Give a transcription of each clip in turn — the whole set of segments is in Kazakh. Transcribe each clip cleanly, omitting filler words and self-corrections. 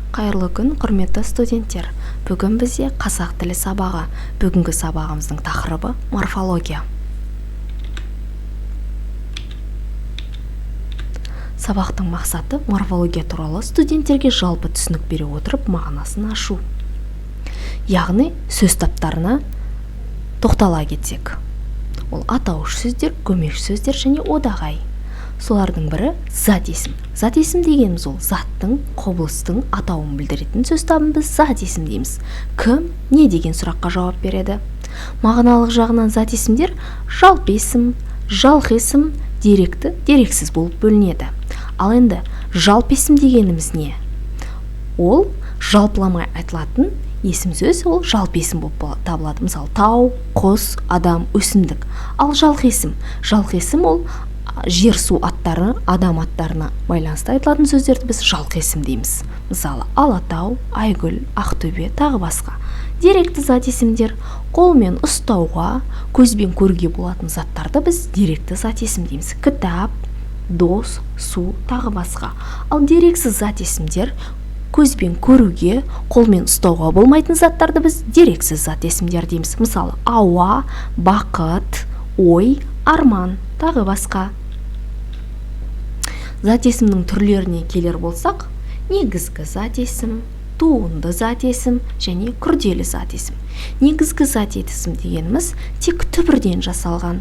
Қайырлы күн, құрметті студенттер. Бүгін бізде қазақ тілі сабағы. Бүгінгі сабағымыздың тақырыбы морфология. Сабақтың мақсаты морфология туралы студенттерге жалпы түсінік бере отырып мағынасын ашу. Яғни сөз таптарына тоқтала кетсек. Ол атауыш сөздер, көмекші сөздер және одағай. Солардың бірі зат есім. Зат есім дегеніміз ол заттың, құбылыстың атауын білдіретін сөз табын біз зат есім дейміз. Кім, не деген сұраққа жауап береді? Мағыналық жағынан зат есімдер жалпы есім, жалғыз есім, деректі, дерексіз болып бөлінеді. Ал енді жалпы есім дегеніміз не? Ол жалпыламай айтылатын есім сөз, ол жалпы есім болып табылады. Мысалы, тау, құс, адам, өсімдік. Ал жалғыз есім ол жер су аттары, адам аттарына байланысты айтылатын сөздерді біз жалғыз есім дейміз. Мысалы, Алатау, Айгүл, Ақтөбе, тағы басқа. Деректі зат есімдер қолмен ұстауға, көзбен көруге болатын заттарды біз деректі зат есім дейміз. Кітап, дос, су, тағы басқа. Ал дерексіз зат есімдер көзбен көруге, қолмен ұстауға болмайтын заттарды біз дерексіз зат есімдер дейміз. Мысалы, ауа, бақыт, ой, арман, тағы басқа. Зат есімнің түрлеріне келер болсақ, негізгі зат есім, туынды зат есім және күрделі зат есім. Негізгі зат есім дегеніміз тек түбірден жасалған.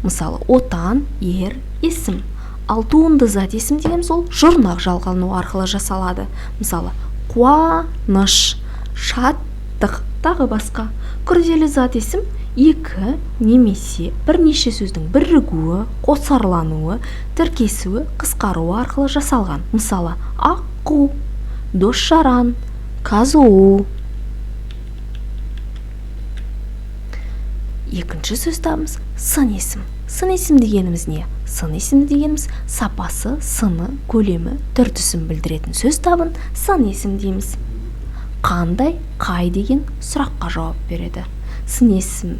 Мысалы, отан, ер, есім. Ал туынды зат есім дегеніміз ол жұрнақ жалғану арқылы жасалады. Мысалы, қуаныш, шаттық, тағы басқа. Күрделі зат есім екі немесе бірнеше сөздің бірігуі, қосарлануы, тіркесуі, қысқаруы арқылы жасалған. Мысалы, аққу, дос-жаран, казу. Екінші сөз табымыз сын есім. Сын есім дегеніміз не? Сын есім дегеніміз сапасы, сыны, көлемі, түр-түсін білдіретін сөз табын сын есім дейміз. Қандай, қай деген сұраққа жауап береді. Сын есім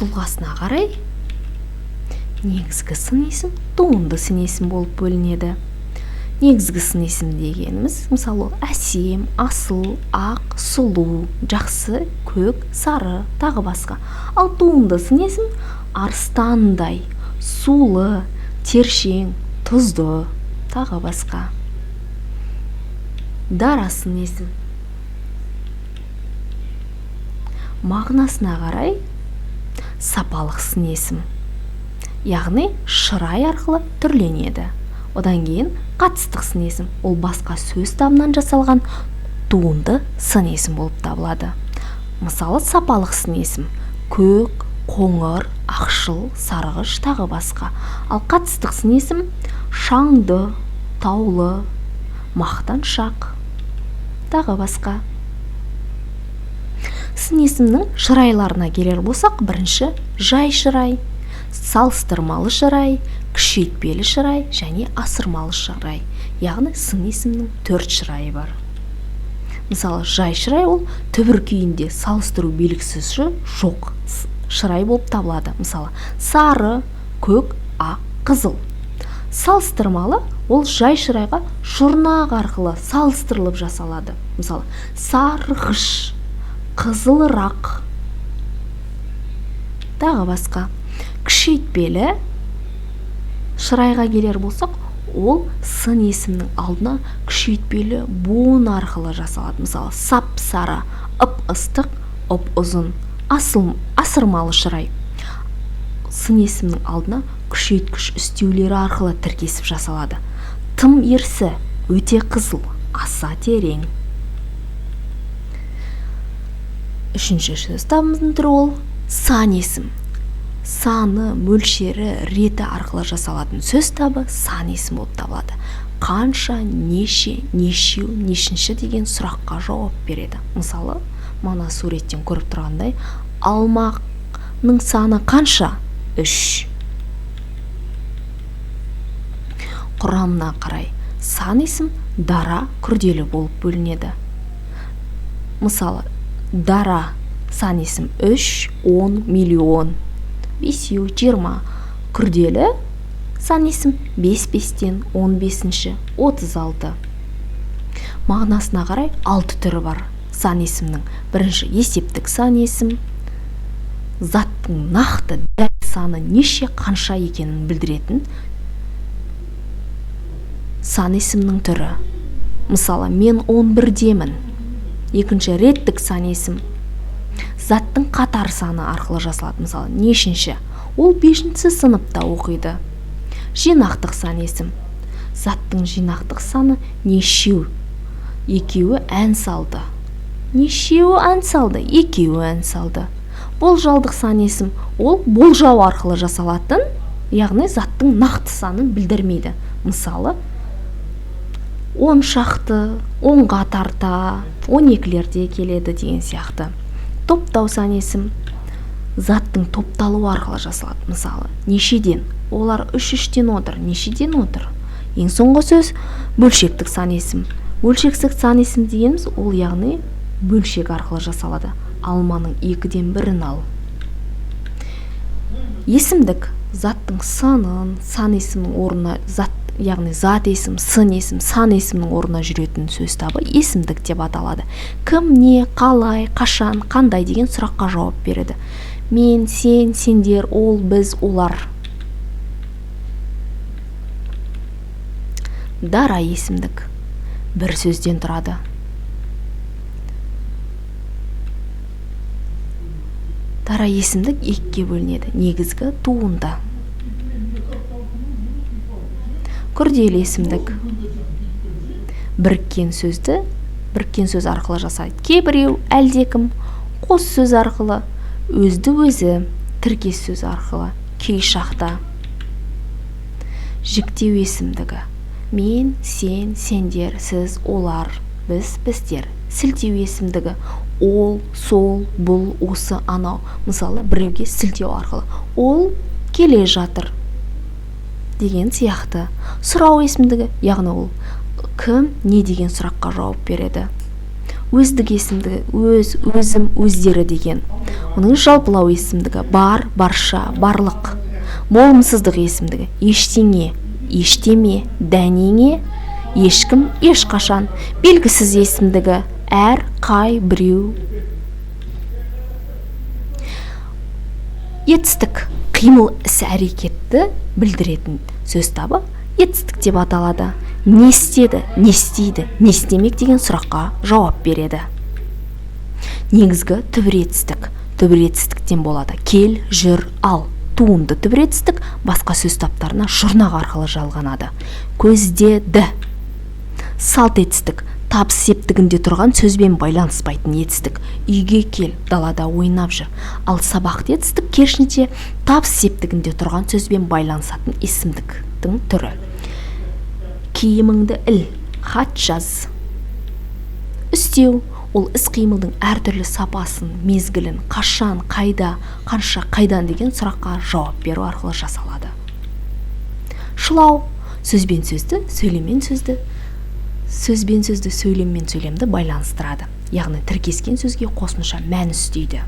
тұлғасына қарай негізгі сын есім, туынды сын есім болып бөлінеді. Негізгі сын есім дегеніміз, мысалы, әсем, асыл, ақ, сұлу, жақсы, көк, сары, тағы басқа. Ал туынды сын есім арыстандай, сулы, тершең, тұзды, тағы басқа. Дара сын есім мағынасына қарай сапалық сын есім, яғни шырай арқылы түрленеді. Одан кейін қатыстық сын есім, ол басқа сөз табынан жасалған туынды сын есім болып табылады. Мысалы, сапалық сын есім көк, қоңыр, ақшыл, сарғыш, тағы басқа. Ал қатыстық сын есім шаңды, таулы, мақтаншақ, тағы басқа. Сын есімнің шырайларына келер болсақ, бірінші жай шырай, салыстырмалы шырай, күшейтпелі шырай және асырмалы шырай. Яғни сын есімнің 4 шырайы бар. Мысалы, жай шырай ол түбір күйінде салыстыру белгісіз жоқ шырай болып табылады. Мысалы, сары, көк, ақ, қызыл. Салыстырмалы ол жай шырайға жұрнақ арқылы салыстырылып жасалады. Мысалы, сарғыш, қызылырақ, тағы басқа. Күшейтпелі шырайға келер болсақ, ол сын есімнің алдына күшейтпелі буын арқылы жасалады. Мысалы, сап-сары, ып-ыстық, ұп-ұзын. Асырмалы шырай сын есімнің алдына күшейткіш үстеулері арқылы тіркесіп жасалады. Тым ерсі, өте қызыл, аса терең. Үшінші сөз табымыздың түрі ол сан есім. Саны, мөлшері, реті арқылы жасалатын сөз табы сан есім болып табылады. Қанша, неше, нешеу, нешінші деген сұраққа жауап береді. Мысалы, мана суреттен көріп тұрғандай, алмақның саны қанша? 3. Құрамына қарай сан есім дара, күрделі болып бөлінеді. Мысалы, дара сан есім 3, 10, миллион, 5, 20. Күрделі сан есім 5-5-тен 15-36. мағынасына қарай 6 түрі бар сан есімнің. Бірінші есептік сан есім, заттың нақты дәл саны неше қанша екенін білдіретін сан есімнің түрі. Мысалы, мен 11-демін. Екінші реттік сан есім заттың қатар саны арқылы жасалады. Мысалы, нешінші? Ол 5-ші сыныпта оқиды. Жинақтық сан есім заттың жинақтық саны нешеу? Екеуі ән салды. Нешеуі ән салды? Екеуі ән салды. Болжалдық сан есім ол болжау арқылы жасалатын, яғни заттың нақты санын білдірмейді. Мысалы, 10 шақты, 10-ға тарта, 12-лерде келеді деген сияқты. Топтау сан есім заттың топталуы арқылы жасалады. Мысалы, нешеден? Олар 3-3-тен отыр. Нешеден отыр? Ең соңғы сөз бөлшектік сан есім. Бөлшектік сан есім дегеніміз ол яғни бөлшек арқылы жасалады. Алманың 2-ден 1-ін ал. Есімдік заттың санын, сан есімнің орнына яғни зат есім, сын есім, сан есімнің орнына жүретін сөз табы есімдік деп аталады. Кім, не, қалай, қашан, қандай деген сұраққа жауап береді. Мен, сен, сендер, ол, біз, олар. Дара есімдік бір сөзден тұрады. Дара есімдік 2-ге бөлінеді. Негізгі туынды. Күрделі есімдік біріккен сөз арқылы жасайды. Кейбіреу, әлдекім, қос сөз арқылы, өзді өзі, тіркес сөз арқылы, кей шақта. Жіктеу есімдігі мен, сен, сендер, сіз, олар, біз, біздер. Сілтеу есімдігі ол, сол, бұл, осы, анау. Мысалы, біреуге сілтеу арқылы ол келе жатыр деген сияқты. Сұрау есімдігі, яғни ол кім, не деген сұраққа жауап береді. Өздік есімдігі өз, өзім, өздері деген. Оның жалпылау есімдігі бар, барша, барлық. Болымсыздық есімдігі ештеңе, ештеме, дәнеңе, ешкім, ешқашан. Белгісіз есімдігі әр, қай, біреу. Етістік қимыл іс әрекетті білдіретін сөз табы етістік деп аталады. Не істеді, не істейді, не істемек деген сұраққа жауап береді. Негізгі түбіретістік түбіретістіктен болады. Кел, жүр, ал. Туынды түбіретістік басқа сөз таптарына жұрнақ арқылы жалғанады. Көздеді. Салт етістік табыс септігінде тұрған сөзбен байланыспайтын етістік. Үйге кел, далада ойнап жүр. Ал сабақты етістік керісінше табыс септігінде тұрған сөзбен байланысатын есімдіктің түрі. Киіміңді іл, хат жаз. Үстеу ол іс-қимылдың әртүрлі сапасын, мезгілін, қашан, қайда, қанша, қайдан деген сұраққа жауап беру арқылы жасалады. Шылау сөзбен сөзді, сөйлеммен сөзді, сөзбен сөзді, сөйлеммен сөйлемді байланыстырады. Яғни тіркескен сөзге қосымша мән үстейді.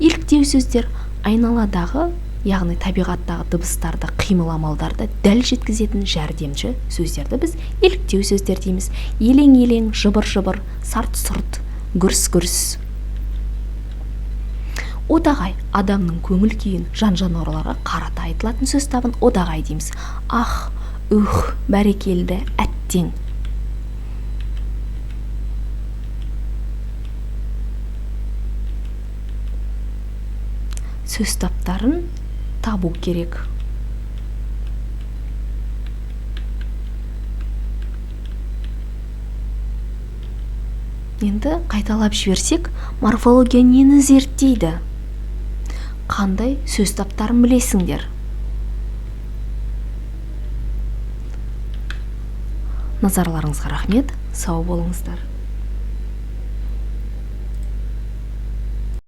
Еліктеу сөздер айналадағы, яғни табиғаттағы дыбыстарды, қимыл амалдарды дәл жеткізетін жәрдемші сөздерді біз еліктеу сөздер дейміз. Елең-елең, жыбыр-жыбыр, сарт-сұрт, гүрс-гүрс. Одағай адамның көңіл күйін жан-жануарларға қарата айтылатын сөз табын одағай дейміз. Ах, бәрекелді, әттең. Сөз таптарын табу керек. Енді қайталап жіберсек, морфология нені зерттейді? Қандай сөз таптарын білесіңдер? Назарларыңызға рахмет, сау болыңыздар.